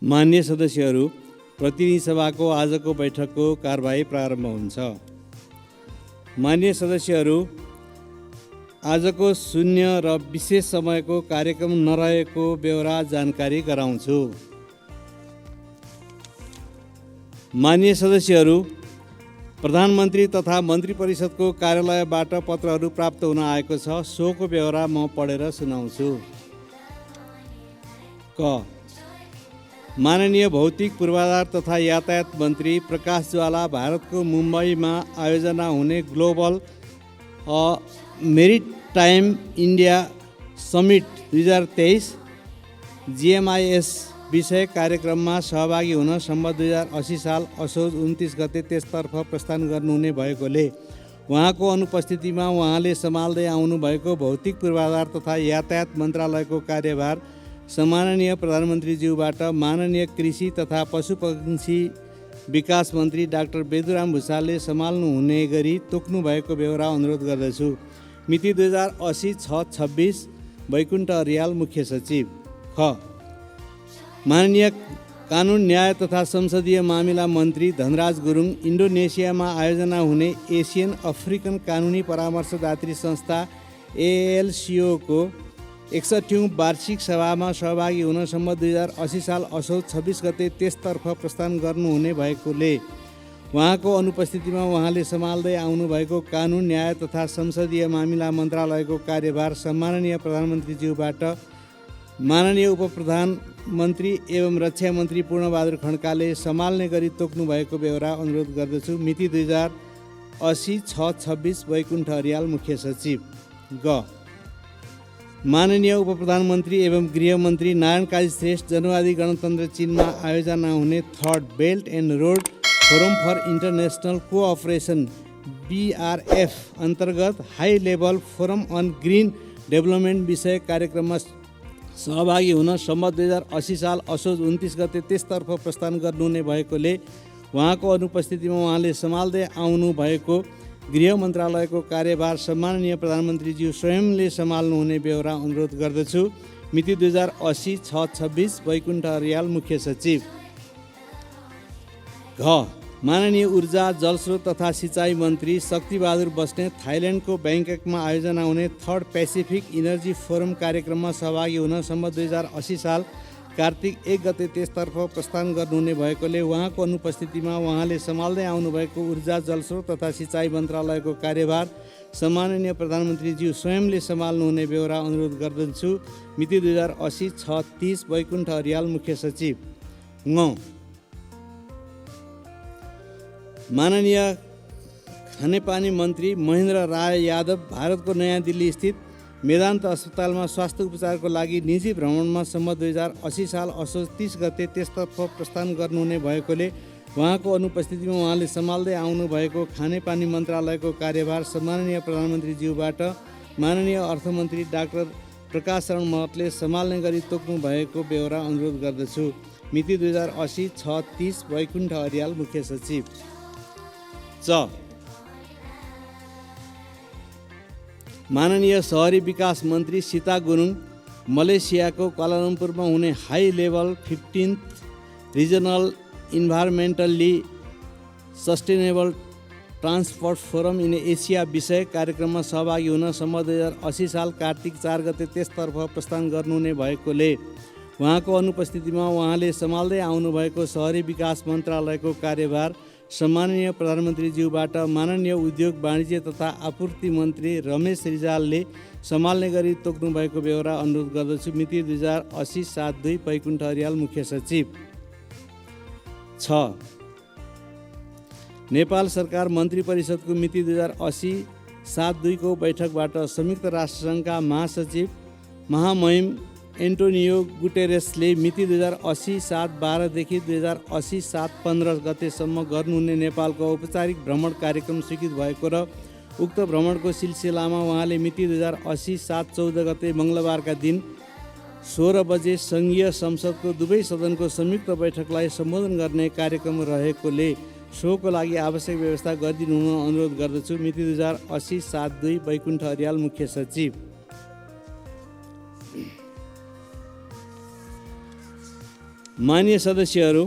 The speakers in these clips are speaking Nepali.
मान्य सदस्यहरू, प्रतिनिधि सभाको आजको बैठकको कारबाही प्रारम्भ हुन्छ। मान्य सदस्यहरू, आजको शून्य र विशेष समयको कार्यक्रम नरहेको बेहोरा जानकारी गराउँछु। मान्य सदस्यहरू, प्रधानमन्त्री तथा मन्त्री परिषदको कार्यालयबाट पत्रहरू प्राप्त हुन आएको छ। सोको बेहोरा म पढेर सुनाउँछु। क माननीय भौतिक पूर्वाधार तथा यातायात मन्त्री प्रकाश ज्वाला भारतको मुम्बईमा आयोजना हुने global maritime India summit 2023 GMIS विषय कार्यक्रममा सहभागी हुन सम्बन्ध 2080 साल असोज 29 गते त्यसतर्फ प्रस्थान गर्नुहुने भएकोले उहाँको अनुपस्थितिमा उहाँले सम्हाल्दै आउनुभएको भौतिक पूर्वाधार तथा यातायात मन्त्रालयको कार्यभार सम्माननीय प्रधानमन्त्रीज्यूबाट माननीय कृषि तथा पशुपक्षी विकास मन्त्री डाक्टर बेदुराम भुषालले सम्हाल्नु हुने गरी तोक्नु भएको बेहोरा अनुरोध गर्दछु। मिति 2080-6-26 वैकुण्ठ अर्याल मुख्य सचिव। ख माननीय कानुन न्याय तथा संसदीय मामिला मन्त्री धनराज गुरुङ इन्डोनेसियामा आयोजना हुने एसियन अफ्रिकन कानुनी परामर्शदात्री संस्था ALCO को 61औं वार्षिक सभामा सहभागी हुन सम्बन्ध 2080 साल असोज 26 गते त्यसतर्फ प्रस्थान गर्नुहुने भएकोले उहाँको अनुपस्थितिमा उहाँले सम्हाल्दै आउनुभएको कानुन न्याय तथा संसदीय मामिला मन्त्रालयको कार्यभार सम्माननीय प्रधानमन्त्रीज्यूबाट माननीय उपप्रधानमन्त्री एवं रक्षा मन्त्री पूर्णबहादुर खड्काले सम्हाल्ने गरी तोक्नु भएको बेहोरा अनुरोध गर्दछु। मिति 2080-6-26 वैकुण्ठ अर्याल मुख्य सचिव। ग माननीय उपप्रधानमन्त्री एवं गृहमन्त्री नारायण काजी श्रेष्ठ जनवादी गणतन्त्र चीनमा आयोजना हुने third belt and road forum for international cooperation BRF अन्तर्गत high level forum on green development विषय कार्यक्रममा सहभागी हुन सम्बन्ध 2080 साल असोज 29 गते त्यसतर्फ प्रस्थान गर्नुहुने भएकोले उहाँको अनुपस्थितिमा उहाँले सम्हाल्दै आउनु भएको गृह मन्त्रालयको कार्यभार सम्माननीय प्रधानमन्त्रीज्यू स्वयंले सम्हाल्नुहुने बेहोरा अनुरोध गर्दछु। मिति 2080-6-26 वैकुण्ठ अर्याल मुख्य सचिव। घ माननीय ऊर्जा जलस्रोत तथा सिँचाइ मन्त्री शक्तिबहादुर बस्नेत थाइल्यान्डको ब्याङ्ककमा आयोजना हुने थर्ड पेसिफिक इनर्जी फोरम कार्यक्रममा सहभागी हुन सम्बन्ध 2080 साल कार्तिक 1 गते त्यसतर्फ प्रस्थान गर्नुहुने भएकोले उहाँको अनुपस्थितिमा उहाँले सम्हाल्दै आउनुभएको ऊर्जा जलस्रोत तथा सिँचाइ मन्त्रालयको कार्यभार सम्माननीय प्रधानमन्त्रीज्यू स्वयंले सम्हाल्नुहुने बेहोरा अनुरोध गर्दछु। मिति 2080-6-30 वैकुण्ठ अर्याल मुख्य सचिव। ङ माननीय खानेपानी मन्त्री महेन्द्र राय यादव भारतको नयाँ दिल्ली स्थित मेदान्त अस्पतालमा स्वास्थ्य उपचारको लागि निजी भ्रमणमा सम्बन्ध 2080 साल असोज 30 गते त्यसतर्फ प्रस्थान गर्नुहुने भएकोले उहाँको अनुपस्थितिमा उहाँले सम्हाल्दै आउनुभएको खानेपानी मन्त्रालयको कार्यभार सम्माननीय प्रधानमन्त्रीज्यूबाट माननीय अर्थमन्त्री डाक्टर प्रकाश शरण महतले सम्हाल्ने गरी तोक्नु भएको बेहोरा अनुरोध गर्दछु। मिति 2080-6-30 वैकुण्ठ अर्याल मुख्य सचिव। च माननीय शहरी विकास मन्त्री सीता गुरुङ मलेसियाको क्वालालम्पुरमा हुने high level 15th regional environmentally sustainable transport forum in Asia विषय कार्यक्रममा सहभागी हुन सम्बन्ध 2080 साल कार्तिक 4 गते त्यसतर्फ प्रस्थान गर्नुहुने भएकोले उहाँको अनुपस्थितिमा उहाँले सम्हाल्दै आउनुभएको शहरी विकास मन्त्रालयको कार्यभार सम्माननीय प्रधानमन्त्रीज्यूबाट माननीय उद्योग वाणिज्य तथा आपूर्ति मन्त्री रमेश रिजालले सम्हाल्ने गरी तोक्नु भएको बेहोरा अनुरोध गर्दछु। मिति 2080-7-2 वैकुण्ठ अर्याल मुख्य सचिव। 6 नेपाल सरकार मन्त्री परिषदको मिति 2080-7-2 को बैठकबाट संयुक्त राष्ट्रसङ्घका महासचिव महामहिम एन्टोनियो गुटेरेसले मिति 2080-7-12 देखि 2080-7-15 गतेसम्म गर्नुहुने नेपालको औपचारिक भ्रमण कार्यक्रम स्वीकृत भएको र उक्त भ्रमणको सिलसिलामा उहाँले मिति 2080-7-14 गते मङ्गलबारका दिन 16 बजे सङ्घीय संसदको दुवै सदनको संयुक्त बैठकलाई सम्बोधन गर्ने कार्यक्रम रहेकोले सोको लागि आवश्यक व्यवस्था गरिदिनु हुन अनुरोध गर्दछु। मिति 2080-7-2 वैकुण्ठ अर्याल मुख्य सचिव। माननीय सदस्यहरू,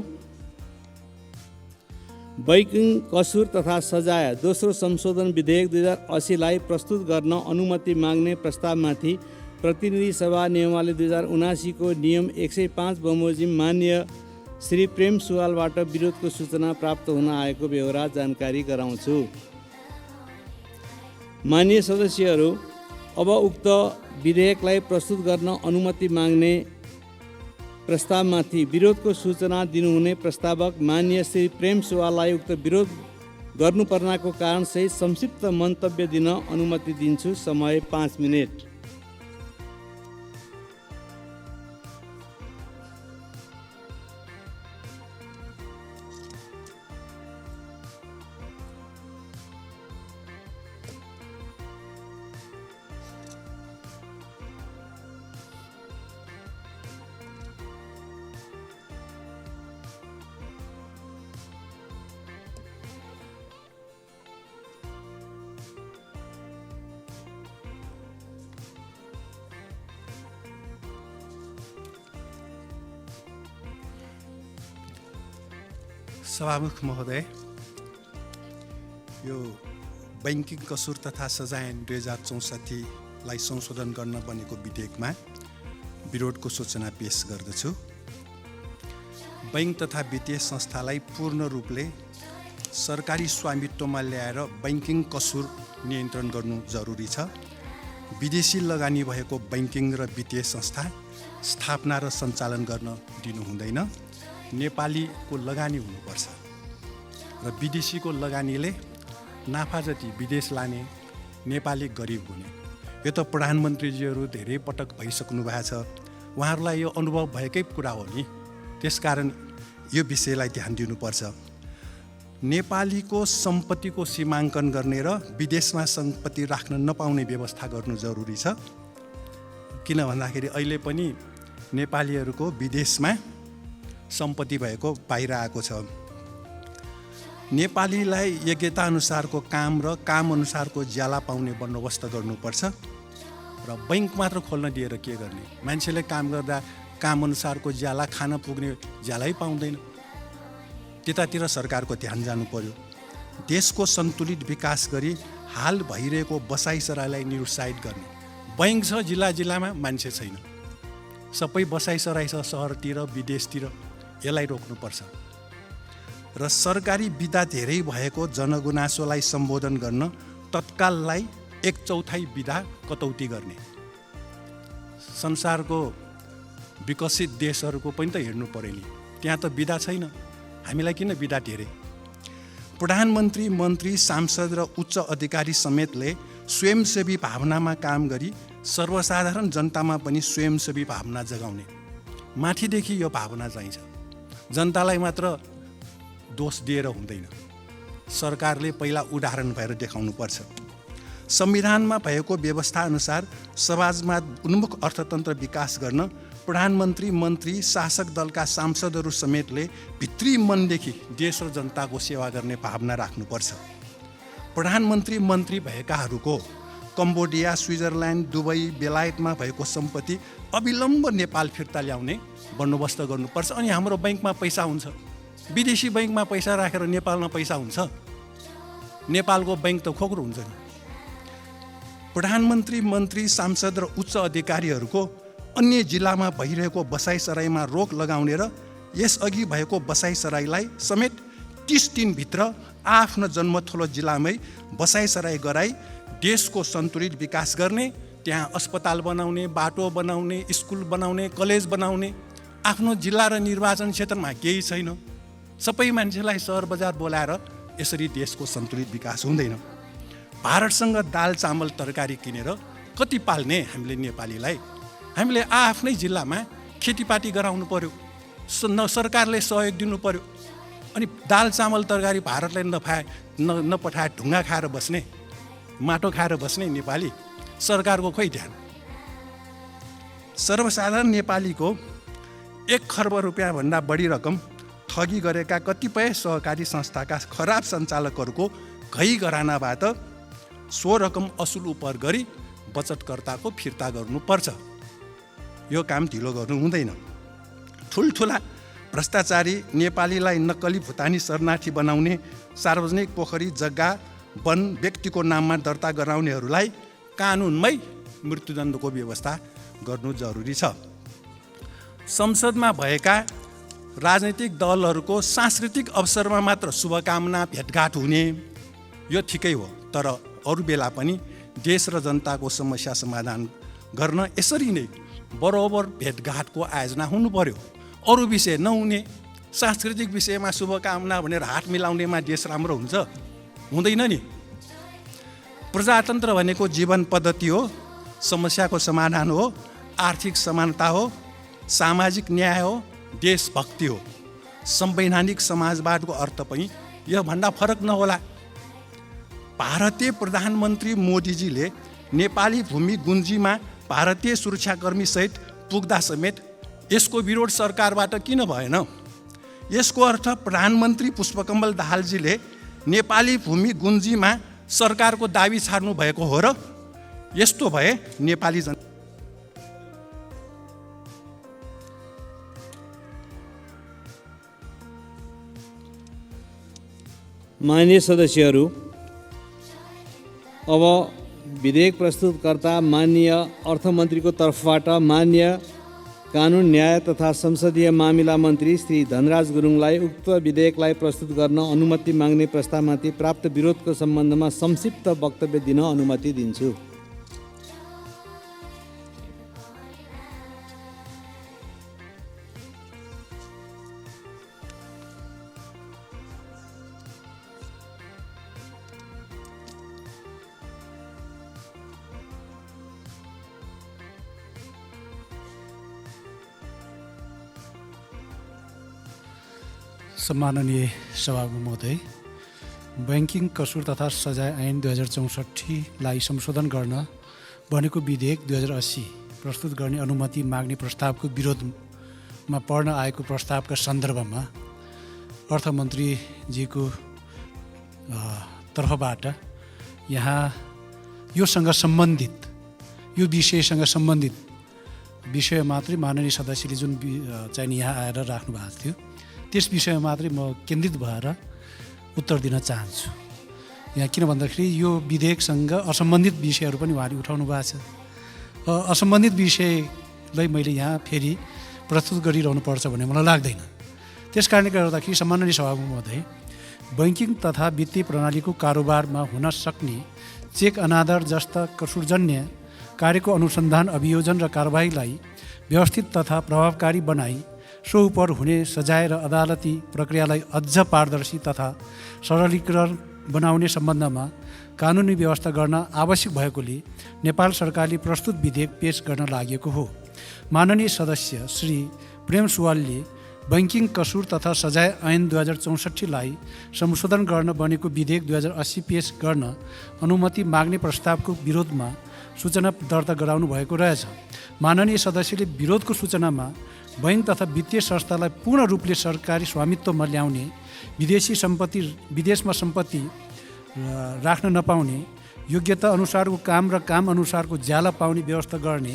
बैंकिङ कसुर तथा सजाय दोस्रो संशोधन विधेयक 2080 लाई प्रस्तुत गर्न अनुमति माग्ने प्रस्तावमाथि प्रतिनिधि सभा नियमावली 2079 को नियम 105 बमोजिम माननीय श्री प्रेम सुवालबाट विरोधको सूचना प्राप्त हुन आएको बेहोरा जानकारी गराउँछु। माननीय सदस्यहरू, अब उक्त विधेयकलाई प्रस्तुत गर्न अनुमति माग्ने प्रस्तावमाथि विरोधको सूचना दिनुहुने प्रस्तावक माननीय श्री प्रेम सुवाललाई उक्त विरोध गर्नुपर्नाको कारणसहित संक्षिप्त मन्तव्य दिन अनुमति दिन्छु। समय 5 मिनेट। सभामुख महोदय, यो बैंकिङ कसुर तथा सजाय ऐन 2064 लाई संशोधन गर्न बनेको विधेयकमा विरोधको सूचना पेश गर्दछु। बैंक तथा वित्तीय संस्थालाई पूर्ण रूपले सरकारी स्वामित्वमा ल्याएर बैंकिङ कसुर नियन्त्रण गर्नु जरुरी छ। विदेशी लगानी भएको बैंकिङ र वित्तीय संस्था स्थापना र सञ्चालन गर्न दिनु हुँदैन। नेपालीको लगानी हुनुपर्छ र विदेशीको लगानीले नाफा जति विदेश लाने, नेपाली गरिब हुने। यो त प्रधानमन्त्रीजीहरू धेरै पटक भइसक्नु भएको छ। उहाँहरूलाई यो अनुभव भएकै कुरा हो नि। त्यसकारण यो विषयलाई ध्यान दिनुपर्छ। नेपालीको सम्पत्तिको सीमाङ्कन गर्ने र विदेशमा सम्पत्ति राख्न नपाउने व्यवस्था गर्नु जरुरी छ। किन भन्दाखेरि अहिले पनि नेपालीहरूको विदेशमा सम्पत्ति भएको बाहिर आएको छ। नेपालीलाई योग्यता अनुसारको काम र काम अनुसारको ज्याला पाउने बन्दोबस्त गर्नुपर्छ र बैंक मात्र खोल्न दिएर के गर्ने? मान्छेले काम गर्दा काम अनुसारको ज्याला खान पुग्ने ज्यालै पाउँदैन। त्यतातिर सरकारको ध्यान जानु पर्यो। देशको सन्तुलित विकास गरी हाल भइरहेको बसाइसराईलाई निरुत्साहित गर्ने। बैंक छ जिल्ला जिल्लामा, मान्छे छैन। सबै बसाइसराई छ सहरतिर, विदेशतिर। यसलाई रोक्नुपर्छ र सरकारी बिदा धेरै भएको जनगुनासोलाई सम्बोधन गर्न तत्काललाई 1/4 बिदा कटौती गर्ने। संसारको विकसित देशहरूको पनि त हेर्नु पर्यो नि, त्यहाँ त बिदा छैन। हामीलाई किन बिदा धेरै? प्रधानमन्त्री, मन्त्री, सांसद र उच्च अधिकारी समेतले स्वयंसेवी भावनामा काम गरी सर्वसाधारण जनतामा पनि स्वयंसेवी भावना जगाउने। माथिदेखि यो भावना चाहिन्छ। जनतालाई मात्र दोष दिएर हुँदैन। सरकारले पहिला उदाहरण भएर देखाउनुपर्छ। संविधानमा भएको व्यवस्था अनुसार समाजमा उन्मुख अर्थतन्त्र विकास गर्न प्रधानमन्त्री, मन्त्री, शासक दलका सांसदहरू समेतले भित्री मनदेखि देश र जनताको सेवा गर्ने भावना राख्नुपर्छ। प्रधानमन्त्री, मन्त्री भएकाहरूको कम्बोडिया, स्विजरल्यान्ड, दुबई, बेलायतमा भएको सम्पत्ति अविलम्ब नेपाल फिर्ता ल्याउने बन्दोबस्त गर्नुपर्छ। अनि हाम्रो बैंकमा पैसा हुन्छ। विदेशी बैंकमा पैसा राखेर नेपालमा पैसा हुन्छ? नेपालको बैंक त खोक्रो हुन्छ नि। प्रधानमन्त्री, मन्त्री, सांसद र उच्च अधिकारीहरूको अन्य जिल्लामा भइरहेको बसाइसराईमा रोक लगाउने र यसअघि भएको बसाइसराईलाई समेत 30 दिनभित्र आफ्नो जन्मथलो जिल्लामै बसाइसराई गराई देशको सन्तुलित विकास गर्ने, त्यहाँ अस्पताल बनाउने, बाटो बनाउने, स्कुल बनाउने, कलेज बनाउने। आफ्नो जिल्ला र निर्वाचन क्षेत्रमा केही छैन। सबै मान्छेलाई सहर बजार बोलाएर यसरी देशको सन्तुलित विकास हुँदैन। भारतसँग दाल, चामल, तरकारी किनेर कति पाल्ने हामीले नेपालीलाई? हामीले आफ्नै जिल्लामा खेतीपाती गराउनु पर्यो। सरकारले सहयोग दिनु पर्यो। अनि दाल, चामल, तरकारी भारतलाई नपठाए ढुङ्गा खाएर बस्ने, माटो खाएर बस्ने नेपाली? सरकारको खोइ ध्यान? सर्वसाधारण नेपालीको 1 खर्ब रुपियाँ भन्दा बढी रकम ठगी गरेका कतिपय सहकारी संस्थाका खराब सञ्चालकहरूको घै घरानाबाट सो रकम असुल उपर गरी बचतकर्ताको फिर्ता गर्नुपर्छ। यो काम ढिलो गर्नु हुँदैन। ठुल्ठुला भ्रष्टाचारी नेपालीलाई नक्कली भुटानी शरणार्थी बनाउने, सार्वजनिक पोखरी जग्गा वन व्यक्तिको नाममा दर्ता गराउनेहरूलाई कानुनमै मृत्युदण्डको व्यवस्था गर्नु जरुरी छ। संसदमा भएका राजनैतिक दलहरूको सांस्कृतिक अवसरमा मात्र शुभकामना भेटघाट हुने यो ठिकै हो, तर अरू बेला पनि देश र जनताको समस्या समाधान गर्न यसरी नै बरोबर भेटघाटको आयोजना हुनु पर्यो। अरू विषय नहुने, सांस्कृतिक विषयमा शुभकामना भनेर हात मिलाउनेमा देश राम्रो हुन्छ? हुँदैन नि। प्रजातन्त्र भनेको जीवन पद्धति हो, समस्याको समाधान हो, आर्थिक समानता हो, सामाजिक न्याय हो, देशभक्ति हो। संवैधानिक समाजवादको अर्थ पनि योभन्दा फरक नहोला। भारतीय प्रधानमन्त्री मोदीजीले नेपाली भूमि गुन्जीमा भारतीय सुरक्षाकर्मी सहित पुग्दा समेत यसको विरोध सरकारबाट किन भएन? यसको अर्थ प्रधानमन्त्री पुष्पकमल दाहालजीले नेपाली भूमि गुन्जीमा सरकारको दाबी छाड्नु भएको हो र? यस्तो भए नेपाली माननीय सदस्यहरू, अब विधेयक प्रस्तुतकर्ता माननीय अर्थमन्त्रीको तर्फबाट माननीय कानुन न्याय तथा संसदीय मामिला मन्त्री श्री धनराज गुरुङलाई उक्त विधेयकलाई प्रस्तुत गर्न अनुमति माग्ने प्रस्तावमाथि प्राप्त विरोधको सम्बन्धमा संक्षिप्त वक्तव्य दिन अनुमति दिन्छु। सम्माननीय सभामुख महोदय, बैंकिङ कसुर तथा सजाय ऐन 2064लाई संशोधन गर्न बनेको विधेयक 2080 प्रस्तुत गर्ने अनुमति माग्ने प्रस्तावको विरोधमा पढ्न आएको प्रस्तावका सन्दर्भमा अर्थमन्त्रीजीको तर्फबाट यहाँ यो विषयसँग सम्बन्धित विषय मात्रै माननीय सदस्यले जुन चाहिँ यहाँ आएर राख्नु भएको थियो त्यस विषयमा मात्रै म केन्द्रित भएर उत्तर दिन चाहन्छु। यहाँ किन भन्दाखेरि यो विधेयकसँग असम्बन्धित विषयहरू पनि उहाँले उठाउनु भएको छ। असम्बन्धित विषयलाई मैले यहाँ फेरि प्रस्तुत गरिरहनु पर्छ भन्ने मलाई लाग्दैन। त्यस कारणले गर्दाखेरि सम्माननीय सभामुख महोदय, बैंकिङ तथा वित्तीय प्रणालीको कारोबारमा हुन सक्ने चेक अनादर जस्ता कसुरजन्य कार्यको अनुसन्धान, अभियोजन र कारबाहीलाई व्यवस्थित तथा प्रभावकारी बनाई सो उपर हुने सजाय र अदालती प्रक्रियालाई अझ पारदर्शी तथा सरलीकरण बनाउने सम्बन्धमा कानुनी व्यवस्था गर्न आवश्यक भएकोले नेपाल सरकारले प्रस्तुत विधेयक पेश गर्न लागेको हो। माननीय सदस्य श्री प्रेम सुवालले बैंकिङ कसुर तथा सजाय ऐन 2064लाई संशोधन गर्न बनेको विधेयक 2080 पेश गर्न अनुमति माग्ने प्रस्तावको विरोधमा सूचना दर्ता गराउनु भएको रहेछ। माननीय सदस्यले विरोधको सूचनामा बैंक तथा वित्तीय संस्थालाई पूर्ण रूपले सरकारी स्वामित्वमा ल्याउने, विदेशमा सम्पत्ति राख्न नपाउने, योग्यता अनुसारको काम र काम अनुसारको ज्याला पाउने व्यवस्था गर्ने,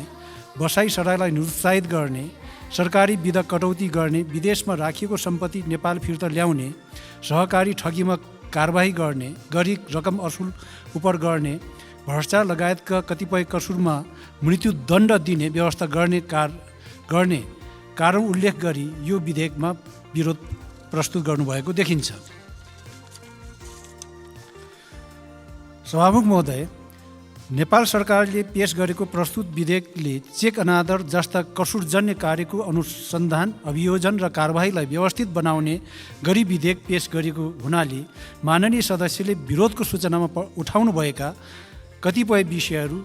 बसाई सराईलाई निरुत्साहित गर्ने, सरकारी विधा कटौती गर्ने, विदेशमा राखिएको सम्पत्ति नेपाल फिर्ता ल्याउने, सहकारी ठगीमा कारबाही गर्ने, गरी रकम असुल उपर गर्ने, भ्रष्टाचार लगायतका कतिपय कसुरमा मृत्युदण्ड दिने व्यवस्था गर्ने कारण उल्लेख गरी यो विधेयकमा विरोध प्रस्तुत गर्नुभएको देखिन्छ। सभामुख महोदय, नेपाल सरकारले पेश गरेको प्रस्तुत विधेयकले चेक अनादर जस्ता कसुरजन्य कार्यको अनुसन्धान, अभियोजन र कारबाहीलाई व्यवस्थित बनाउने गरी विधेयक पेश गरेको हुनाले माननीय सदस्यले विरोधको सूचनामा उठाउनु भएका कतिपय विषयहरू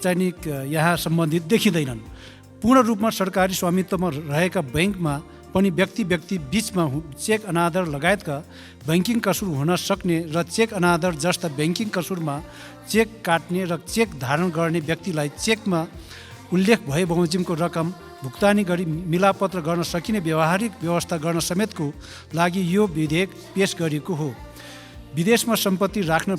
चाहिँ यहाँ सम्बन्धित देखिँदैनन्। पूर्ण रूपमा सरकारी स्वामित्वमा रहेका बैंकमा पनि व्यक्ति बीचमा चेक अनादर लगायतका बैंकिङ कसुर हुन सक्ने र चेक अनादर जस्ता बैंकिङ कसुरमा चेक काट्ने र चेक धारण गर्ने व्यक्तिलाई चेकमा उल्लेख भए बमोजिमको रकम भुक्तानी गरी मिलापत्र गर्न सकिने व्यावहारिक व्यवस्था गर्न समेतको लागि यो विधेयक पेश गरिएको हो। विदेशमा सम्पत्ति राख्न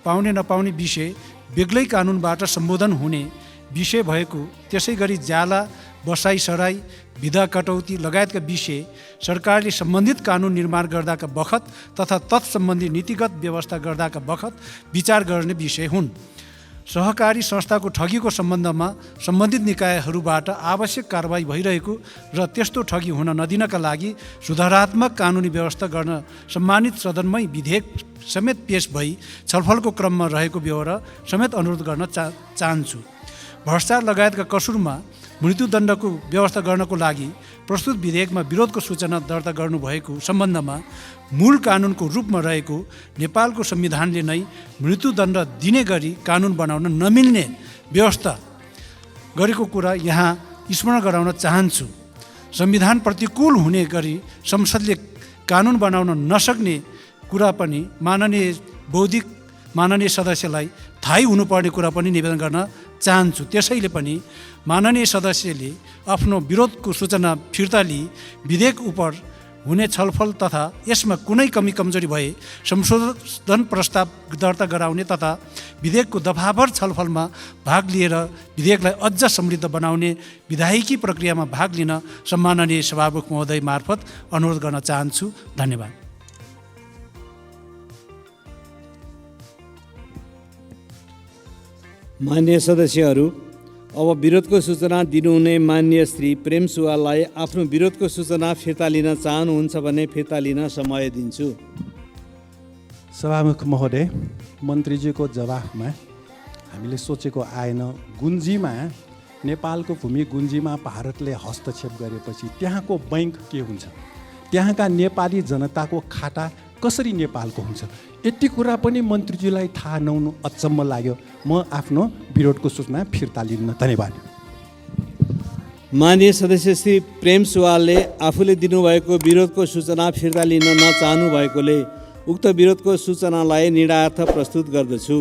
पाउने नपाउने विषय बेग्लै कानुनबाट सम्बोधन हुने विषय भएको, त्यसै गरी ज्याला बसाइसराई, विधा कटौती लगायतका विषय सरकारले सम्बन्धित कानुन निर्माण गर्दाका बखत तथा तत्सम्बन्धी नीतिगत व्यवस्था गर्दाका बखत विचार गर्ने विषय हुन्। सहकारी संस्थाको ठगीको सम्बन्धमा सम्बन्धित निकायहरूबाट आवश्यक कारबाही भइरहेको र त्यस्तो ठगी हुन नदिनका लागि सुधारात्मक कानुनी व्यवस्था गर्न सम्मानित सदनमै विधेयक समेत पेश भई छलफलको क्रममा रहेको बेहोरा समेत अनुरोध गर्न चाहन्छु। भ्रष्टाचार लगायतका कसुरमा मृत्युदण्डको व्यवस्था गर्नको लागि प्रस्तुत विधेयकमा विरोधको सूचना दर्ता गर्नुभएको सम्बन्धमा मूल कानुनको रूपमा रहेको नेपालको संविधानले नै मृत्युदण्ड दिने गरी कानुन बनाउन नमिल्ने व्यवस्था गरेको कुरा यहाँ स्मरण गराउन चाहन्छु। संविधान प्रतिकूल हुने गरी संसदले कानुन बनाउन नसक्ने कुरा पनि माननीय सदस्यलाई थाहै हुनुपर्ने कुरा पनि निवेदन गर्न चाहन्छु। त्यसैले पनि माननीय सदस्यले आफ्नो विरोधको सूचना फिर्ता लिई विधेयक उप हुने छलफल तथा यसमा कुनै कमी कमजोरी भए संशोधन प्रस्ताव दर्ता गराउने तथा विधेयकको दफाभर छलफलमा भाग लिएर विधेयकलाई अझ समृद्ध बनाउने विधायिकी प्रक्रियामा भाग लिन सम्माननीय सभामुख महोदय मार्फत अनुरोध गर्न चाहन्छु। धन्यवाद। मान्य सदस्यहरू, अब विरोधको सूचना दिनुहुने मान्य श्री प्रेम सुवाललाई आफ्नो विरोधको सूचना फिर्ता लिन चाहनुहुन्छ भने फिर्ता लिन समय दिन्छु। सभामुख महोदय, मन्त्रीजीको जवाफमा हामीले सोचेको आएन। गुन्जीमा, नेपालको भूमि गुन्जीमा भारतले हस्तक्षेप गरेपछि त्यहाँको बैंक के हुन्छ, त्यहाँका नेपाली जनताको खाता कसरी नेपालको हुन्छ, यति कुरा पनि मन्त्रीजीलाई थाहा नहुनु अचम्म लाग्यो। म आफ्नो विरोधको सूचना फिर्ता लिन्न। धन्यवाद। माननीय सदस्य श्री प्रेम सुवालले आफूले दिनुभएको विरोधको सूचना फिर्ता लिन नचाहनु भएकोले उक्त विरोधको सूचनालाई निर्णयार्थ प्रस्तुत गर्दछु।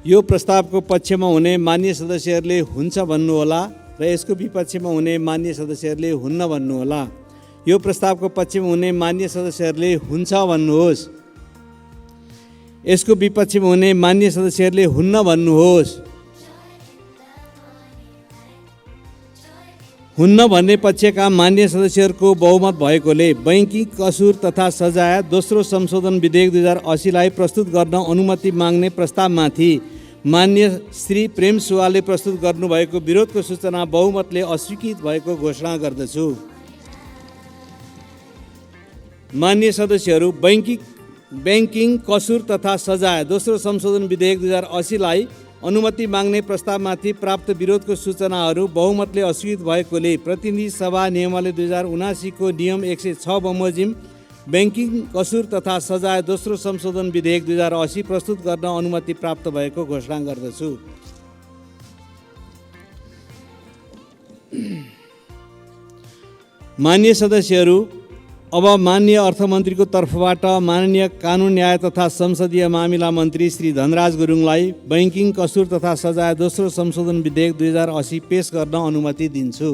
यो प्रस्तावको पक्षमा हुने मान्य सदस्यहरूले हुन्छ भन्नुहोला र यसको विपक्षमा हुने मान्य सदस्यहरूले हुन्न भन्नुहोला। यो प्रस्तावको पक्षमा हुने मान्य सदस्यहरूले हुन्छ भन्नुहोस्। यसको विपक्षमा हुने मान्य सदस्यहरूले हुन्न भन्नुहोस्। हुन्न भन्ने पक्षका मान्य सदस्यहरूको बहुमत भएकोले बैंकिङ कसुर तथा सजाय दोस्रो संशोधन विधेयक 2080 लाई प्रस्तुत गर्न अनुमति माग्ने प्रस्तावमाथि मान्य श्री प्रेम सुवालले प्रस्तुत गर्नुभएको विरोधको सूचना बहुमतले अस्वीकृत भएको घोषणा गर्दछु। मान्य सदस्यहरू, बैंकिङ कसुर तथा सजाय दोस्रो संशोधन विधेयक 2080 लाई अनुमति माग्ने प्रस्तावमाथि प्राप्त विरोधको सूचनाहरू बहुमतले अस्वीकृत भएकोले प्रतिनिधि सभा नियमावली 2079 को नियम 106 बमोजिम बैंकिङ कसुर तथा सजाय दोस्रो संशोधन विधेयक 2080 प्रस्तुत गर्न अनुमति प्राप्त भएको घोषणा गर्दछु। मान्य सदस्यहरू, अब माननीय अर्थमन्त्रीको तर्फबाट माननीय कानुन न्याय तथा संसदीय मामिला मन्त्री श्री धनराज गुरुङलाई बैंकिङ कसुर तथा सजाय दोस्रो संशोधन विधेयक 2080 पेश गर्न अनुमति दिन्छु।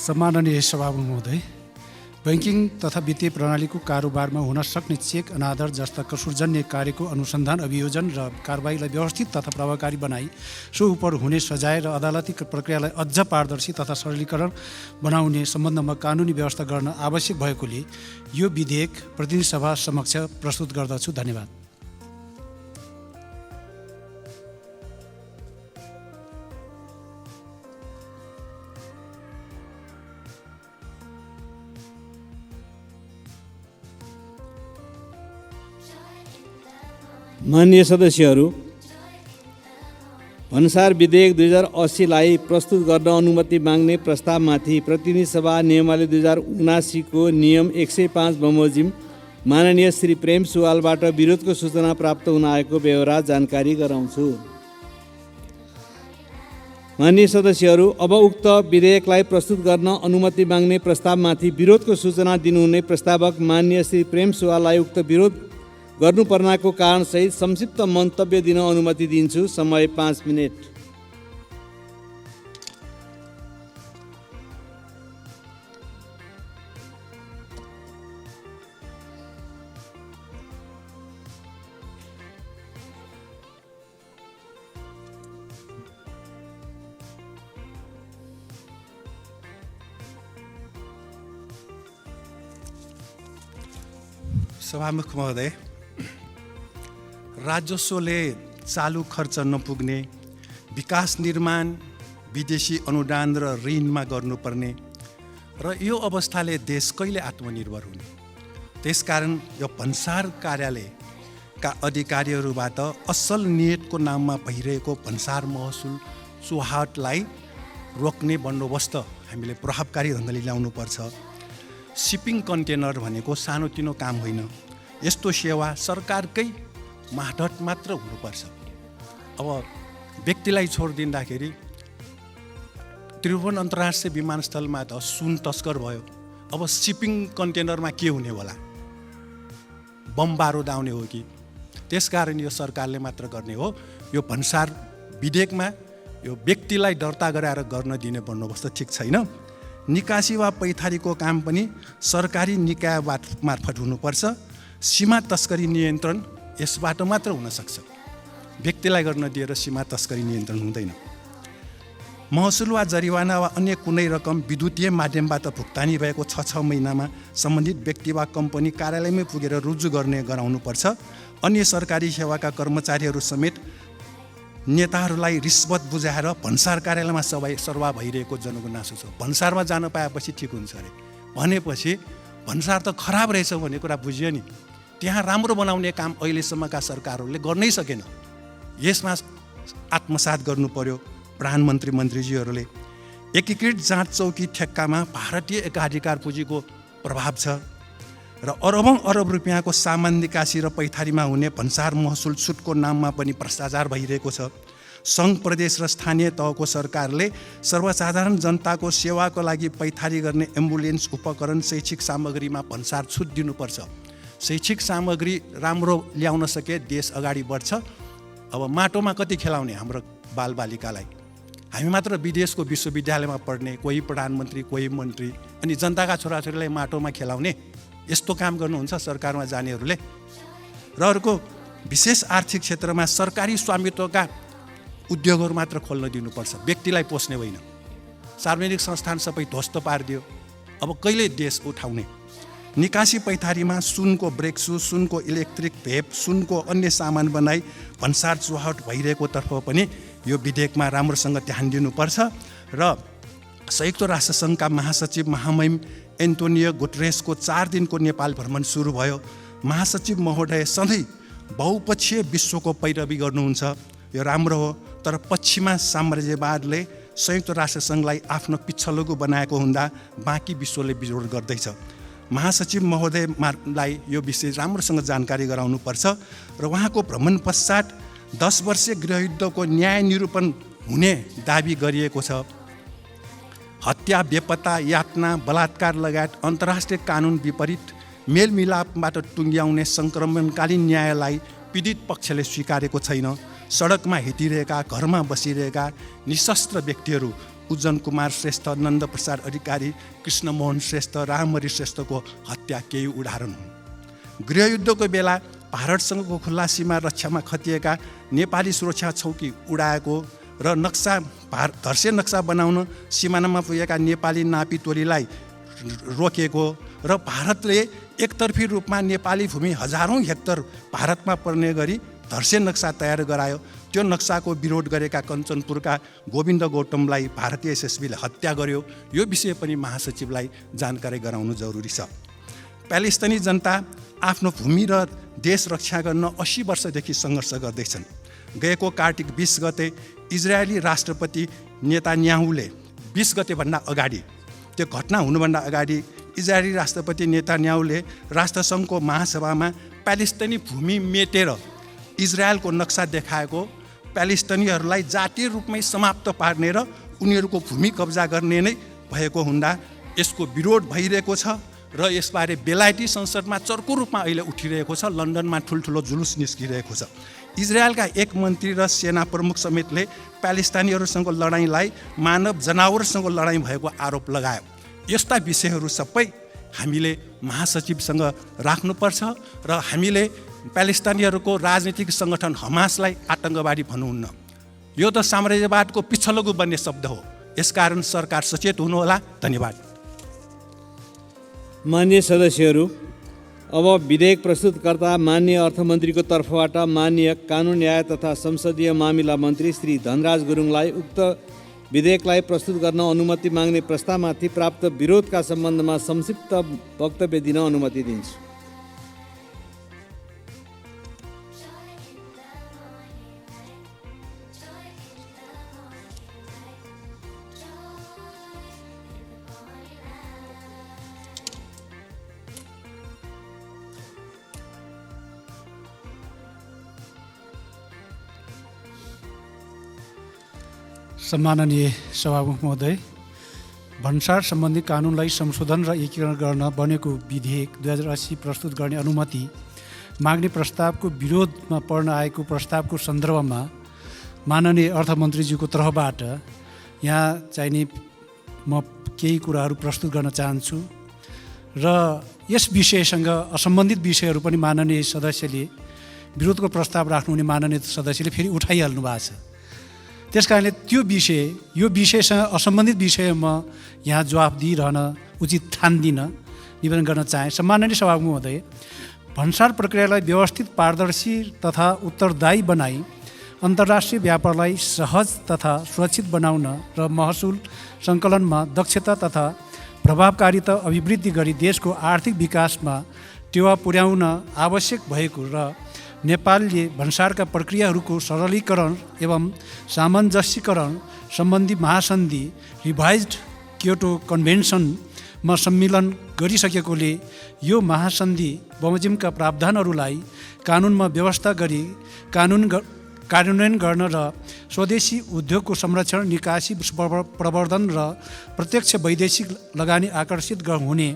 सम्माननीय सभामुख महोदय, बैंकिङ तथा वित्तीय प्रणालीको कारोबारमा हुन सक्ने चेक अनादर जस्ता कसुरजन्य कार्यको अनुसन्धान, अभियोजन र कारबाहीलाई व्यवस्थित तथा प्रभावकारी बनाई सो उपर हुने सजाय र अदालती प्रक्रियालाई अझ पारदर्शी तथा सरलीकरण बनाउने सम्बन्धमा कानुनी व्यवस्था गर्न आवश्यक भएकोले यो विधेयक प्रतिनिधि सभा समक्ष प्रस्तुत गर्दछु। धन्यवाद। मान्य सदस्यहरू, भन्सार विधेयक 2080 लाई प्रस्तुत गर्न अनुमति माग्ने प्रस्तावमाथि प्रतिनिधि सभा नियमावली 2079 को नियम 105 बमोजिम माननीय श्री प्रेम सुवालबाट विरोधको सूचना प्राप्त हुन आएको बेहोरा जानकारी गराउँछु। मान्य सदस्यहरू, अब उक्त विधेयकलाई प्रस्तुत गर्न अनुमति माग्ने प्रस्तावमाथि विरोधको सूचना दिनुहुने प्रस्तावक मान्य श्री प्रेम सुवाललाई उक्त विरोध गर्नुपर्नाको कारणसहित संक्षिप्त मन्तव्य दिन अनुमति दिन्छु। समय 5 मिनेट। सभामुख महोदय, राजस्वले चालु खर्च नपुग्ने, विकास निर्माण विदेशी अनुदान र ऋणमा गर्नुपर्ने र यो अवस्थाले देश कहिले आत्मनिर्भर हुने? त्यसकारण यो भन्सार कार्यालयका अधिकारीहरूबाट असल नियतको नाममा भइरहेको भन्सार महसुल चुहाटलाई रोक्ने बन्दोबस्त हामीले प्रभावकारी ढङ्गले ल्याउनुपर्छ। सिपिङ कन्टेनर भनेको सानोतिनो काम होइन। यस्तो सेवा सरकारकै मार्फत मात्र हुनुपर्छ। अब व्यक्तिलाई छोडिदिँदाखेरि त्रिभुवन अन्तर्राष्ट्रिय विमानस्थलमा त सुन तस्कर भयो। अब सिपिङ कन्टेनरमा के हुने होला? बम बारुद आउने हो कि? त्यसकारण यो सरकारले मात्र गर्ने हो। यो भन्सार विधेयकमा यो व्यक्तिलाई दर्ता गराएर गर्न दिने बन्दोबस्त ठिक छैन। निकासी वा पैठारीको काम पनि सरकारी निकाय मार्फत हुनुपर्छ। सीमा तस्करी नियन्त्रण यसबाट मात्र हुन सक्छ। व्यक्तिलाई गर्न दिएर सीमा तस्करी नियन्त्रण हुँदैन। महसुल वा जरिवाना वा अन्य कुनै रकम विद्युतीय माध्यमबाट भुक्तानी भएको 6 महिनामा सम्बन्धित व्यक्ति वा कम्पनी कार्यालयमै पुगेर रुजु गर्नुपर्छ। अन्य सरकारी सेवाका कर्मचारीहरू समेत नेताहरूलाई रिश्वत बुझाएर भन्सार कार्यालयमा सरवा भइरहेको जनगुनासो छ। भन्सारमा जान पाएपछि ठिक हुन्छ अरे भनेपछि भन्सार त खराब रहेछ भन्ने कुरा बुझियो नि। त्यहाँ राम्रो बनाउने काम अहिलेसम्मका सरकारहरूले गर्नै सकेन। यसमा आत्मसात गर्नु पर्यो प्रधानमन्त्री मन्त्रीजीहरूले। एकीकृत जाँच चौकी ठेक्कामा भारतीय एकाधिकार पुँजीको प्रभाव छ र अरबौं अरब रुपियाँको सामान निकासी र पैठारीमा हुने भन्सार महसुल छुटको नाममा पनि भ्रष्टाचार भइरहेको छ। सङ्घ प्रदेश र स्थानीय तहको सरकारले सर्वसाधारण जनताको सेवाको लागि पैठारी गर्ने एम्बुलेन्स उपकरण शैक्षिक सामग्रीमा भन्सार छुट दिनुपर्छ। शैक्षिक सामग्री राम्रो ल्याउन सके देश अगाडि बढ्छ। अब माटोमा कति खेलाउने हाम्रो बालबालिकालाई? हामी मात्र विदेशको विश्वविद्यालयमा पढ्ने, कोही प्रधानमन्त्री कोही मन्त्री, अनि जनताका छोराछोरीलाई माटोमा खेलाउने यस्तो काम गर्नुहुन्छ सरकारमा जानेहरूले। र अर्को विशेष आर्थिक क्षेत्रमा सरकारी स्वामित्वका उद्योगहरू मात्र खोल्न दिनुपर्छ, व्यक्तिलाई पोस्ने होइन। सार्वजनिक संस्थान सबै ध्वस्त पारिदियो। अब कहिले देश उठाउने? निकासी पैठारीमा सुनको ब्रेक सु, सुनको इलेक्ट्रिक भेप, सुनको अन्य सामान बनाई भन्सार चुहाट भइरहेको तर्फ पनि यो विधेयकमा राम्रोसँग ध्यान दिनुपर्छ। र संयुक्त राष्ट्रसङ्घका महासचिव महामहिम एन्टोनियो गुटेरेसको 4 दिनको नेपाल भ्रमण सुरु भयो। महासचिव महोदय सधैँ बहुपक्षीय विश्वको पैरवी गर्नुहुन्छ, यो राम्रो हो। तर पश्चिमा साम्राज्यवादले संयुक्त राष्ट्रसङ्घलाई आफ्नो पिछलगु बनाएको हुँदा बाँकी विश्वले विरोध गर्दैछ। महासचिव महोदयलाई यो विषय राम्रोसँग जानकारी गराउनुपर्छ र उहाँको भ्रमण पश्चात 10 वर्षीय गृहयुद्धको न्याय निरूपण हुने दाबी गरिएको छ। हत्या, बेपत्ता, यातना, बलात्कार लगायत अन्तर्राष्ट्रिय कानुन विपरीत मेलमिलापबाट टुङ्ग्याउने सङ्क्रमणकालीन न्यायलाई पीडित पक्षले स्वीकारेको छैन। सडकमा हिँडिरहेका, घरमा बसिरहेका निशस्त्र व्यक्तिहरू उज्जन कुमार श्रेष्ठ, नन्द प्रसाद अधिकारी, कृष्णमोहन श्रेष्ठ, रामहरि श्रेष्ठको हत्या केही उदाहरण हुन्। गृहयुद्धको बेला भारतसँगको खुल्ला सीमा रक्षामा खटिएका नेपाली सुरक्षा चौकी उडाएको र धर्से नक्सा बनाउन सिमानामा पुगेका नेपाली नापी टोलीलाई रोकेको र भारतले एकतर्फी रूपमा नेपाली भूमि हजारौं हेक्टर भारतमा पर्ने गरी धर्से नक्सा तयार गरायो। त्यो नक्साको विरोध गरेका कञ्चनपुरका गोविन्द गौतमलाई भारतीय एसएसबीले हत्या गर्यो। यो विषय पनि महासचिवलाई जानकारी गराउनु जरुरी छ। प्यालेस्टाइनी जनता आफ्नो भूमि र देश रक्षा गर्न 80 वर्षदेखि सङ्घर्ष गर्दैछन्। गएको कार्तिक 20 गते इजरायली राष्ट्रपति नेतान्याहुले 20 गतेभन्दा अगाडि, त्यो घटना हुनुभन्दा अगाडि इजरायली राष्ट्रपति नेतान्याहुले राष्ट्रसङ्घको महासभामा प्यालेस्टाइनी भूमि मेटेर इजरायलको नक्सा देखाएको, प्यालेस्टाइनीहरूलाई जातीय रूपमै समाप्त पार्ने र उनीहरूको भूमि कब्जा गर्ने नै भएको हुँदा यसको विरोध भइरहेको छ र यसबारे बेलायती संसदमा चर्को रूपमा अहिले उठिरहेको छ। लन्डनमा ठुल्ठुलो जुलुस निस्किरहेको छ। इजरायलका एक मन्त्री र सेना प्रमुख समेतले प्यालेस्टाइनीहरूसँग लडाइँलाई मानव जनावरसँग लडाइँ भएको आरोप लगायो। यस्ता विषयहरू सबै हामीले महासचिवसँग राख्नुपर्छ र हामीले प्यालेस्टाइनीहरूको राजनीतिक सङ्गठन हमासलाई आतङ्कवादी भन्नुहुन्न। यो त साम्राज्यवादको पिछलगु बन्ने शब्द हो। यसकारण सरकार सचेत हुनुहोला। धन्यवाद। मान्य सदस्यहरू, अब विधेयक प्रस्तुतकर्ता माननीय अर्थमन्त्रीको तर्फबाट माननीय कानुन न्याय तथा संसदीय मामिला मन्त्री श्री धनराज गुरुङलाई उक्त विधेयकलाई प्रस्तुत गर्न अनुमति माग्ने प्रस्तावमाथि प्राप्त विरोधका सम्बन्धमा संक्षिप्त वक्तव्य दिन अनुमति दिन्छु। सम्माननीय सभामुख महोदय, भन्सार सम्बन्धी कानुनलाई संशोधन र एकीकरण गर्न बनेको विधेयक 2080 प्रस्तुत गर्ने अनुमति माग्ने प्रस्तावको विरोधमा पर्न आएको प्रस्तावको सन्दर्भमा माननीय अर्थमन्त्रीज्यूको तर्फबाट यहाँ चाहिने म केही कुराहरू प्रस्तुत गर्न चाहन्छु र यस विषयसँग असम्बन्धित विषयहरू पनि माननीय सदस्यले विरोधको प्रस्ताव राख्नुहुने माननीय सदस्यले फेरि उठाइहाल्नु भएको छ। त्यस कारणले यो विषयसँग असम्बन्धित विषयमा यहाँ जवाफ दिइरहन उचित ठान्दिन, निवेदन गर्न चाहे। सम्माननीय सभामुख महोदय, भन्सार प्रक्रियालाई व्यवस्थित, पारदर्शी तथा उत्तरदायी बनाई अन्तर्राष्ट्रिय व्यापारलाई सहज तथा सुरक्षित बनाउन र महसुल सङ्कलनमा दक्षता तथा प्रभावकारिता अभिवृद्धि गरी देशको आर्थिक विकासमा टेवा पुर्याउन आवश्यक भएको र नेपालले भन्सारका प्रक्रियाहरूको सरलीकरण एवं सामञ्जस्यकरण सम्बन्धी महासन्धि रिभाइज्ड क्योटो कन्भेन्सनमा सम्मिलन गरिसकेकोले यो महासन्धि बमोजिमका प्रावधानहरूलाई कानुनमा व्यवस्था गरी कार्यान्वयन गर्न र स्वदेशी उद्योगको संरक्षण, निकासी, प्रवर्धन र प्रत्यक्ष वैदेशिक लगानी आकर्षित हुने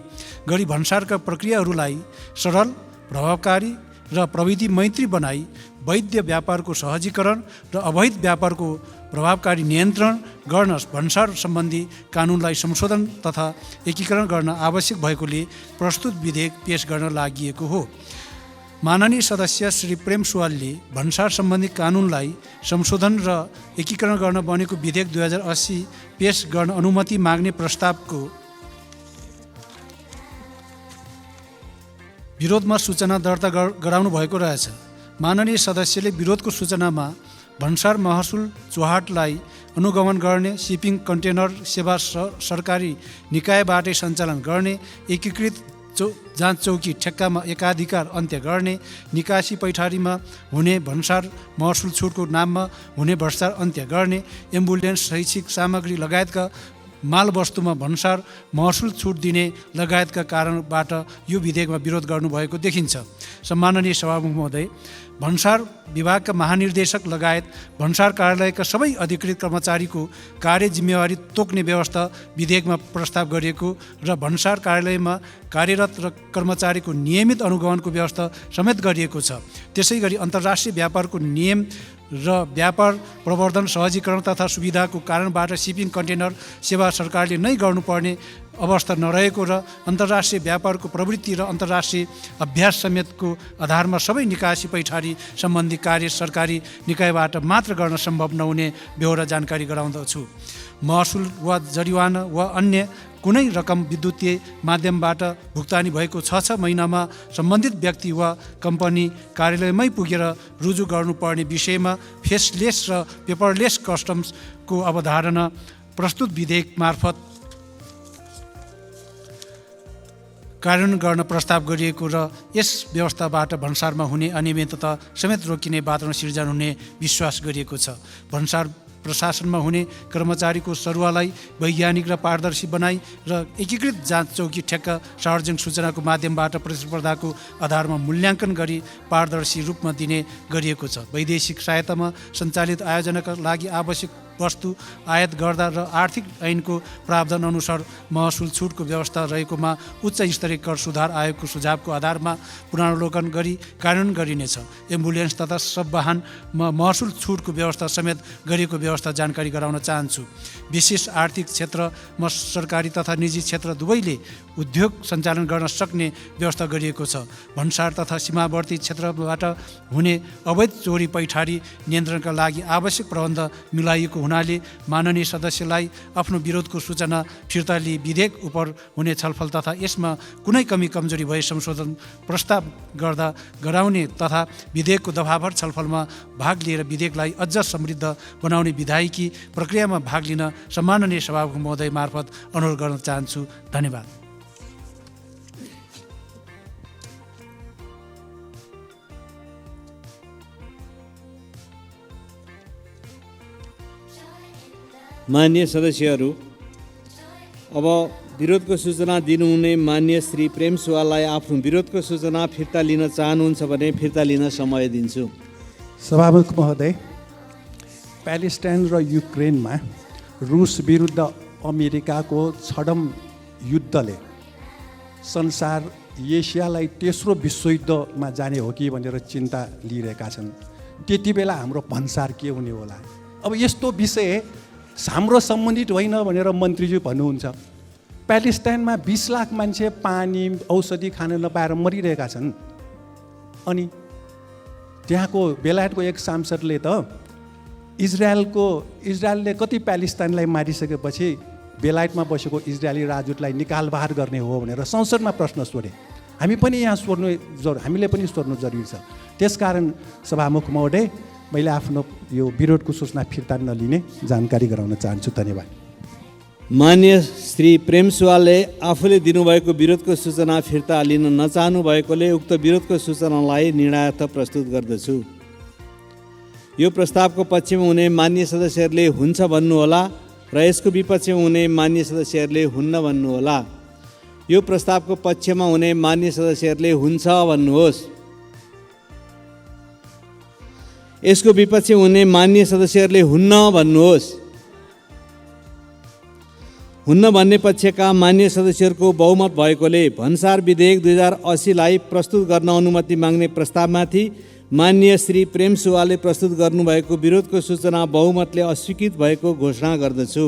गरी भन्सारका प्रक्रियाहरूलाई सरल, प्रभावकारी र प्रविधि मैत्री बनाई वैध व्यापारको सहजीकरण र अवैध व्यापारको प्रभावकारी नियन्त्रण गर्न भन्सार सम्बन्धी कानुनलाई संशोधन तथा एकीकरण गर्न आवश्यक भएकोले प्रस्तुत विधेयक पेश गर्न लागि हो। माननीय सदस्य श्री प्रेम सुवालले भन्सार सम्बन्धी कानुनलाई संशोधन र एकीकरण गर्न बनेको विधेयक 2080 पेश गर्न अनुमति माग्ने प्रस्तावको विरोधमा सूचना दर्ता गराउनु भएको रहेछ। माननीय सदस्यले विरोधको सूचनामा भन्सार महसुल चौहाटलाई अनुगमन गर्ने, सिपिङ कन्टेनर सेवा सरकारी निकायबाटै सञ्चालन गर्ने, एकीकृत जाँच चौकी ठेक्कामा एकाधिकार अन्त्य गर्ने, निकासी पैठारीमा हुने भन्सार महसुल छुटको नाममा हुने भ्रष्टाचार अन्त्य गर्ने, एम्बुलेन्स, शैक्षिक सामग्री लगायतका माल वस्तुमा भन्सार महसुल छुट दिने लगायतका कारणबाट यो विधेयकमा विरोध गर्नुभएको देखिन्छ। सम्माननीय सभामुख महोदय, भन्सार विभागका महानिर्देशक लगायत भन्सार कार्यालयका सबै अधिकृत कर्मचारीको कार्य जिम्मेवारी तोक्ने व्यवस्था विधेयकमा प्रस्ताव गरिएको र भन्सार कार्यालयमा कार्यरत र कर्मचारीको नियमित अनुगमनको व्यवस्था समेत गरिएको छ। त्यसै गरी अन्तर्राष्ट्रिय व्यापारको नियम र व्यापार प्रवर्धन, सहजीकरण तथा सुविधाको कारणबाट सिपिङ कन्टेनर सेवा सरकारले नै गर्नुपर्ने अवस्था नरहेको र अन्तर्राष्ट्रिय व्यापारको प्रवृत्ति र अन्तर्राष्ट्रिय अभ्यास समेतको आधारमा सबै निकासी पैठारी सम्बन्धी कार्य सरकारी निकायबाट मात्र गर्न सम्भव नहुने बेहोरा जानकारी गराउँदछु। महसुल वा जरिवाना वा अन्य कुनै रकम विद्युतीय माध्यमबाट भुक्तानी भएको 6 महिनामा सम्बन्धित व्यक्ति वा कम्पनी कार्यालयमै पुगेर रुजु गर्नुपर्ने विषयमा फेसलेस र पेपरलेस कस्टम्सको अवधारणा प्रस्तुत विधेयक मार्फत कार्यान्वयन गर्न प्रस्ताव गरिएको र यस व्यवस्थाबाट भन्सारमा हुने अनियमितता समेत रोकिने वातावरण सिर्जना हुने विश्वास गरिएको छ। भन्सार प्रशासनमा हुने कर्मचारीको सरुवालाई वैज्ञानिक र पारदर्शी बनाई र एकीकृत जाँच चौकी ठेक्का सार्वजनिक सूचनाको माध्यमबाट प्रतिस्पर्धाको आधारमा मूल्याङ्कन गरी पारदर्शी रूपमा दिने गरिएको छ। वैदेशिक सहायतामा सञ्चालित आयोजनाका लागि आवश्यक वस्तु आयात गर्दा र आर्थिक ऐनको प्रावधान अनुसार महसुल छुटको व्यवस्था रहेकोमा उच्च स्तरीय कर सुधार आयोगको सुझावको आधारमा पुनरावलोकन गरी कानुन गरिनेछ। एम्बुलेन्स तथा सब वाहनमा महसुल छुटको व्यवस्था समेत गरिएको व्यवस्था जानकारी गराउन चाहन्छु। विशेष आर्थिक क्षेत्रमा सरकारी तथा निजी क्षेत्र दुवैले उद्योग सञ्चालन गर्न सक्ने व्यवस्था गरिएको छ। भन्सार तथा सीमावर्ती क्षेत्रबाट हुने अवैध चोरी पैठारी नियन्त्रणका लागि आवश्यक प्रबन्ध मिलाइएको हुनाले माननीय सदस्यलाई आफ्नो विरोधको सूचना फिर्ता लिई विधेयक उप हुने छलफल तथा यसमा कुनै कमी कमजोरी भए संशोधन प्रस्ताव गर्दा गराउने तथा विधेयकको दफाभर छलफलमा भाग लिएर विधेयकलाई अझ समृद्ध बनाउने विधायिकी प्रक्रियामा भाग लिन सम्माननीय सभामुख महोदय मार्फत अनुरोध गर्न चाहन्छु। धन्यवाद। मान्य सदस्यहरू, अब विरोधको सूचना दिनुहुने मान्य श्री प्रेम सुवाललाई आफ्नो विरोधको सूचना फिर्ता लिन चाहनुहुन्छ भने फिर्ता लिन समय दिन्छु। सभामुख महोदय, प्यालेस्टाइन र युक्रेनमा रुस विरुद्ध अमेरिकाको छडम युद्धले संसार एसियालाई तेस्रो विश्वयुद्धमा जाने हो कि भनेर चिन्ता लिइरहेका छन्। त्यति बेला हाम्रो भन्सार के हुने होला? अब यस्तो विषय हाम्रो सम्बन्धित होइन भनेर मन्त्रीज्यू भन्नुहुन्छ। प्यालेस्टाइनमा 20 लाख मान्छे पानी औषधि खान नपाएर मरिरहेका छन्। अनि त्यहाँको बेलायतको एक सांसदले त इजरायलले कति प्यालेस्टाइनलाई मारिसकेपछि बेलायतमा बसेको इजरायली राजदूतलाई निकाल बाहर गर्ने हो भनेर संसदमा प्रश्न सोधे। हामीले पनि सोध्नु जरुरी छ। त्यसकारण सभामुख महोदय, मैले आफ्नो यो विरोधको सूचना फिर्ता नलिने जानकारी गराउन चाहन्छु। धन्यवाद। मान्य श्री प्रेम सुवालले आफूले दिनुभएको विरोधको सूचना फिर्ता लिन नचाहनु भएकोले उक्त विरोधको सूचनालाई निर्णयार्थ प्रस्तुत गर्दछु। यो प्रस्तावको पक्षमा हुने मान्य सदस्यहरूले हुन्छ भन्नुहोला र यसको विपक्षमा हुने मान्य सदस्यहरूले हुन्न भन्नुहोला। यो प्रस्तावको पक्षमा हुने मान्य सदस्यहरूले हुन्छ भन्नुहोस्। यसको विपक्षी हुने मान्य सदस्यहरूले हुन्न भन्नुहोस्। हुन्न भन्ने पक्षका मान्य सदस्यहरूको बहुमत भएकोले भन्सार विधेयक 2080लाई प्रस्तुत गर्न अनुमति माग्ने प्रस्तावमाथि मान्य श्री प्रेम सुवालले प्रस्तुत गर्नुभएको विरोधको सूचना बहुमतले अस्वीकृत भएको घोषणा गर्दछु।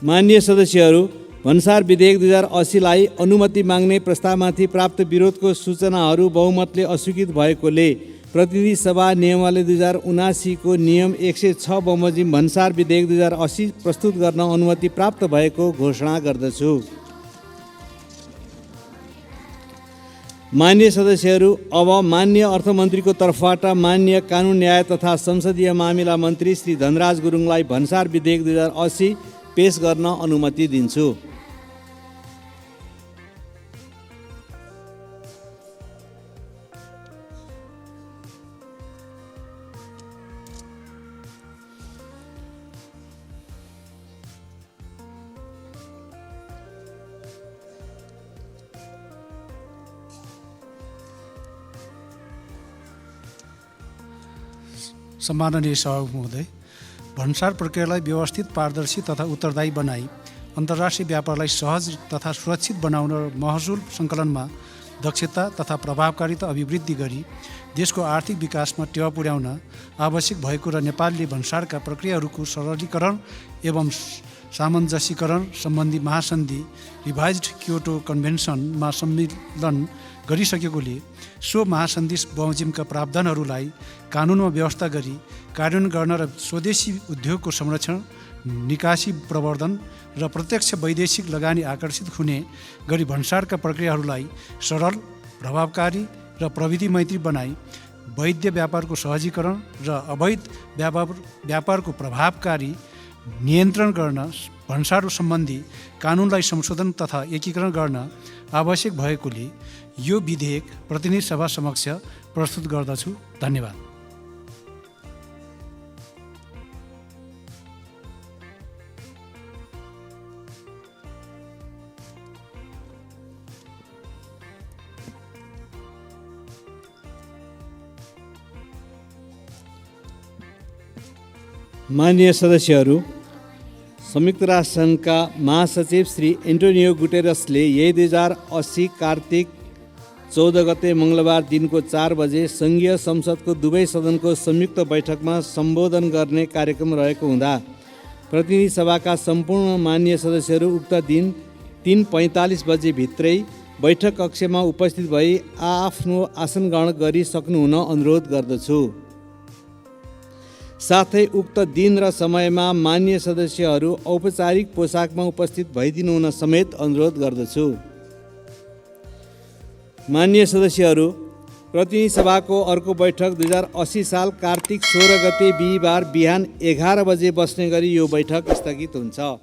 मान्य सदस्यहरू, भन्सार विधेयक 2080लाई अनुमति माग्ने प्रस्तावमाथि प्राप्त विरोधको सूचनाहरू बहुमतले अस्वीकृत भएकोले प्रतिनिधि सभा नियमावली 2079 को नियम 106 बमोजिम भन्सार विधेयक 2080 प्रस्तुत गर्न अनुमति प्राप्त भएको घोषणा गर्दछु। मान्य सदस्यहरू, अब मान्य अर्थमन्त्रीको तर्फबाट मान्य कानुन न्याय तथा संसदीय मामिला मन्त्री श्री धनराज गुरुङलाई भन्सार विधेयक 2080 पेश गर्न अनुमति दिन्छु। सम्माननीय सभामुख महोदय, भन्सार प्रक्रियालाई व्यवस्थित, पारदर्शी तथा उत्तरदायी बनाई अन्तर्राष्ट्रिय व्यापारलाई सहज तथा सुरक्षित बनाउन र महसुल सङ्कलनमा दक्षता तथा प्रभावकारिता अभिवृद्धि गरी देशको आर्थिक विकासमा टेवा पुर्याउन आवश्यक भएको र नेपालले भन्सारका प्रक्रियाहरूको सरलीकरण एवं सामञ्जस्यीकरण सम्बन्धी महासन्धि रिभाइज्ड क्योटो कन्भेन्सनमा सम्मिलन गरिसकेकोले सो महासन्धि बमोजिमका प्रावधानहरूलाई कानुनमा व्यवस्था गरी कार्यान्वयन गर्न र स्वदेशी उद्योगको संरक्षण, निकासी प्रवर्धन र प्रत्यक्ष वैदेशिक लगानी आकर्षित हुने गरी भन्सारका प्रक्रियाहरूलाई सरल, प्रभावकारी र प्रविधि मैत्री बनाई वैध व्यापारको सहजीकरण र अवैध व्यापारको प्रभावकारी नियन्त्रण गर्न भन्सार सम्बन्धी कानुनलाई संशोधन तथा एकीकरण गर्न आवश्यक भएकोले यो विधेयक प्रतिनिधि सभा समक्ष प्रस्तुत गर्दछु। धन्यवाद। माननीय सदस्यहरू, संयुक्त राष्ट्र सङ्घका महासचिव श्री एन्टोनियो गुटेरसले यही 2080 कार्तिक 14 गते मङ्गलबार दिनको 4 बजे सङ्घीय संसदको दुवै सदनको संयुक्त बैठकमा सम्बोधन गर्ने कार्यक्रम रहेको हुँदा प्रतिनिधि सभाका सम्पूर्ण माननीय सदस्यहरू उक्त दिन 3:45 बजे भित्रै बैठक कक्षमा उपस्थित भई आफ्नो आसन ग्रहण गरिसक्नुहुन अनुरोध गर्दछु। साथै उक्त दिन र समयमा माननीय सदस्यहरू औपचारिक पोसाकमा उपस्थित भइदिनु हुन समेत अनुरोध गर्दछु। माननीय सदस्यहरू, प्रतिनिधि सभाको अर्को बैठक 2080 साल कार्तिक 16 गते बिहिबार बिहान 11 बजे बस्ने गरी यो बैठक स्थगित हुन्छ।